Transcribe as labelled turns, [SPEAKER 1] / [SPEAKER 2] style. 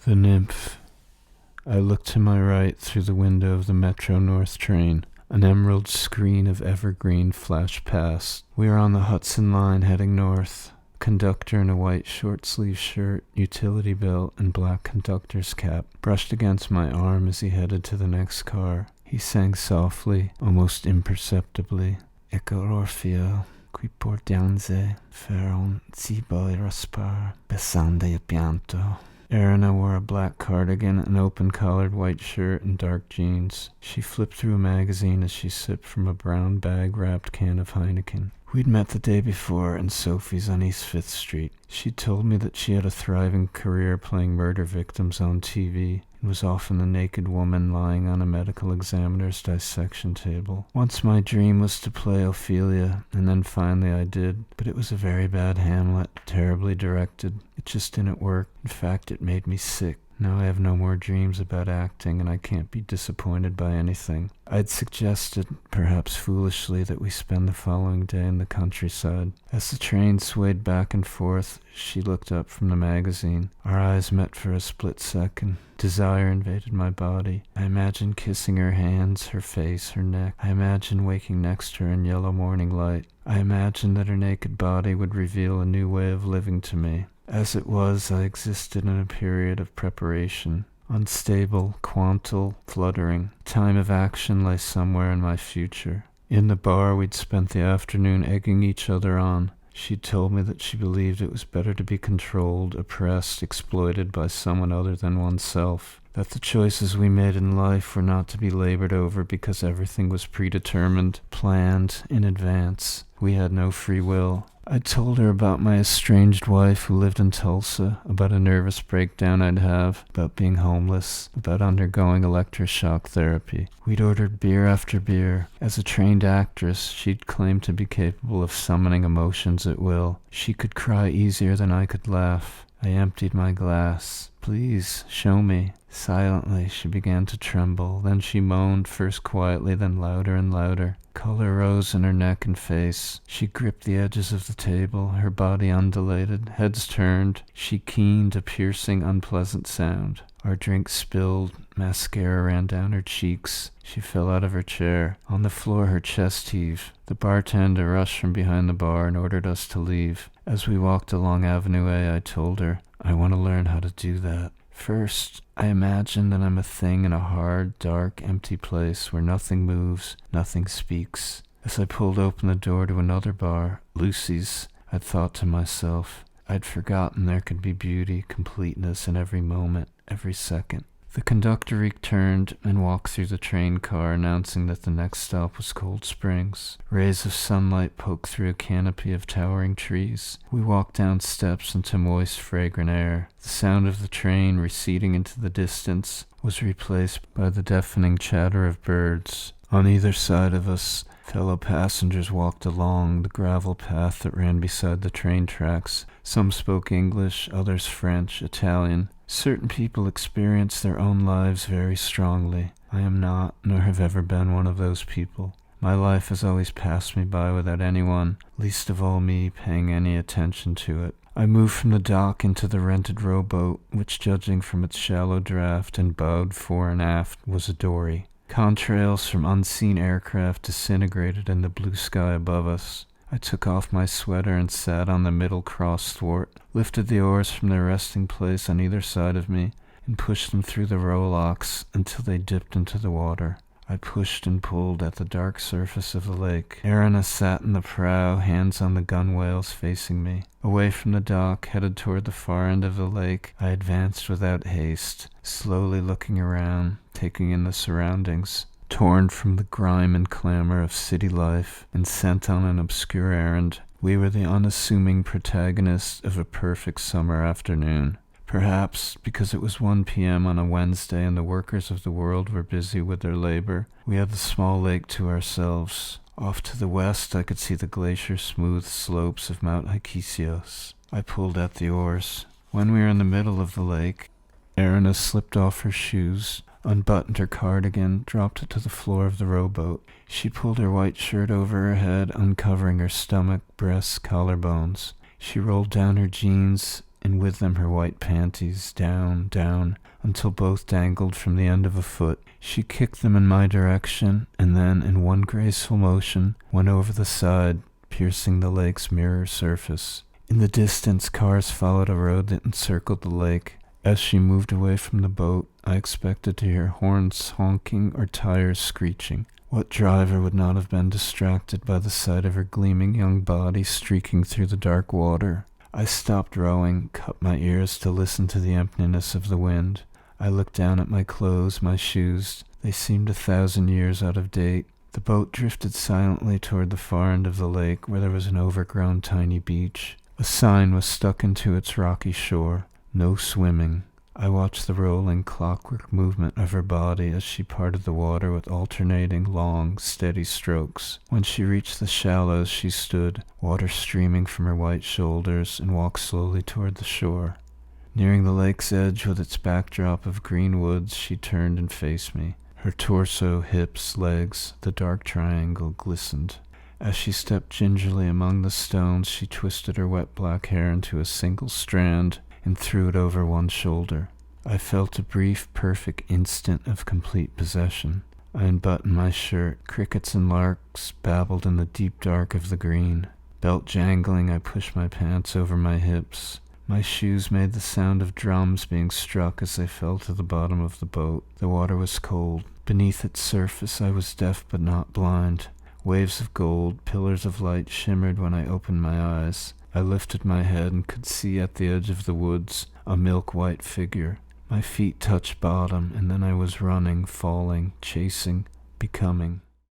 [SPEAKER 1] The Nymph. I looked to my right through the window of the Metro North train. An emerald screen of evergreen flashed past. We were on the Hudson line heading north. Conductor in a white short-sleeved shirt, utility belt, and black conductor's cap brushed against my arm as he headed to the next car. He sang softly, almost imperceptibly. Ecco Orfeo, qui portianze, feron zibo e raspar, besande e pianto. Erina wore a black cardigan, an open-collared white shirt, and dark jeans. She flipped through a magazine as she sipped from a brown bag-wrapped can of Heineken. We'd met the day before in Sophie's on East 5th Street. She'd told me that she had a thriving career playing murder victims on TV and was often a naked woman lying on a medical examiner's dissection table. Once my dream was to play Ophelia, and then finally I did, but it was a very bad Hamlet, terribly directed. It just didn't work. In fact, it made me sick. Now I have no more dreams about acting, and I can't be disappointed by anything. I'd suggested, perhaps foolishly, that we spend the following day in the countryside. As the train swayed back and forth, she looked up from the magazine. Our eyes met for a split second. Desire invaded my body. I imagined kissing her hands, her face, her neck. I imagined waking next to her in yellow morning light. I imagined that her naked body would reveal a new way of living to me. As it was, I existed in a period of preparation. Unstable, quantal, fluttering. Time of action lay somewhere in my future. In the bar, we'd spent the afternoon egging each other on. She'd told me that she believed it was better to be controlled, oppressed, exploited by someone other than oneself. That the choices we made in life were not to be labored over because everything was predetermined, planned, in advance. We had no free will. I told her about my estranged wife who lived in Tulsa, about a nervous breakdown I'd have, about being homeless, about undergoing electroshock therapy. We'd ordered beer after beer. As a trained actress, she'd claimed to be capable of summoning emotions at will. She could cry easier than I could laugh. I emptied my glass. Please, show me. Silently, she began to tremble. Then she moaned, first quietly, then louder and louder. Color rose in her neck and face. She gripped the edges of the table, her body undulated, heads turned. She keened a piercing, unpleasant sound. Our drink spilled, mascara ran down her cheeks. She fell out of her chair. On the floor, her chest heaved. The bartender rushed from behind the bar and ordered us to leave. As we walked along Avenue A, I told her, I want to learn how to do that. First, I imagine that I'm a thing in a hard, dark, empty place where nothing moves, nothing speaks. As I pulled open the door to another bar, Lucy's, I thought to myself, I'd forgotten there could be beauty, completeness in every moment, every second. The conductor returned and walked through the train car, announcing that the next stop was Cold Springs. Rays of sunlight poked through a canopy of towering trees. We walked down steps into moist, fragrant air. The sound of the train, receding into the distance, was replaced by the deafening chatter of birds. On either side of us, fellow passengers walked along the gravel path that ran beside the train tracks. Some spoke English, others French, Italian. Certain people experience their own lives very strongly. I am not, nor have ever been one of those people. My life has always passed me by without anyone, least of all me, paying any attention to it. I moved from the dock into the rented rowboat, which, judging from its shallow draft and bowed fore and aft, was a dory. Contrails from unseen aircraft disintegrated in the blue sky above us. I took off my sweater and sat on the middle cross thwart, lifted the oars from their resting place on either side of me, and pushed them through the rowlocks until they dipped into the water. I pushed and pulled at the dark surface of the lake. Erina sat in the prow, hands on the gunwales facing me. Away from the dock, headed toward the far end of the lake, I advanced without haste, slowly looking around, taking in the surroundings. Torn from the grime and clamor of city life and sent on an obscure errand, we were the unassuming protagonists of a perfect summer afternoon. Perhaps because it was 1 p.m. on a Wednesday and the workers of the world were busy with their labor, we had the small lake to ourselves. Off to the west, I could see the glacier-smooth slopes of Mount Hikisios. I pulled at the oars. When we were in the middle of the lake, Erina slipped off her shoes, unbuttoned her cardigan, dropped it to the floor of the rowboat. She pulled her white shirt over her head, uncovering her stomach, breasts, collarbones. She rolled down her jeans and with them her white panties, down, down, until both dangled from the end of a foot. She kicked them in my direction, and then, in one graceful motion, went over the side, piercing the lake's mirror surface. In the distance, cars followed a road that encircled the lake. As she moved away from the boat, I expected to hear horns honking or tires screeching. What driver would not have been distracted by the sight of her gleaming young body streaking through the dark water? I stopped rowing, cupped my ears to listen to the emptiness of the wind. I looked down at my clothes, my shoes. They seemed 1,000 years out of date. The boat drifted silently toward the far end of the lake, where there was an overgrown tiny beach. A sign was stuck into its rocky shore: no swimming. I watched the rolling clockwork movement of her body as she parted the water with alternating, long, steady strokes. When she reached the shallows, she stood, water streaming from her white shoulders, and walked slowly toward the shore. Nearing the lake's edge with its backdrop of green woods, she turned and faced me. Her torso, hips, legs, the dark triangle, glistened. As she stepped gingerly among the stones, she twisted her wet black hair into a single strand and threw it over one shoulder. I felt a brief, perfect instant of complete possession. I unbuttoned my shirt. Crickets and larks babbled in the deep dark of the green. Belt jangling, I pushed my pants over my hips. My shoes made the sound of drums being struck as they fell to the bottom of the boat. The water was cold. Beneath its surface I was deaf but not blind. Waves of gold, pillars of light shimmered when I opened my eyes. I lifted my head and could see at the edge of the woods a milk-white figure. My feet touched bottom, and then I was running, falling, chasing, becoming.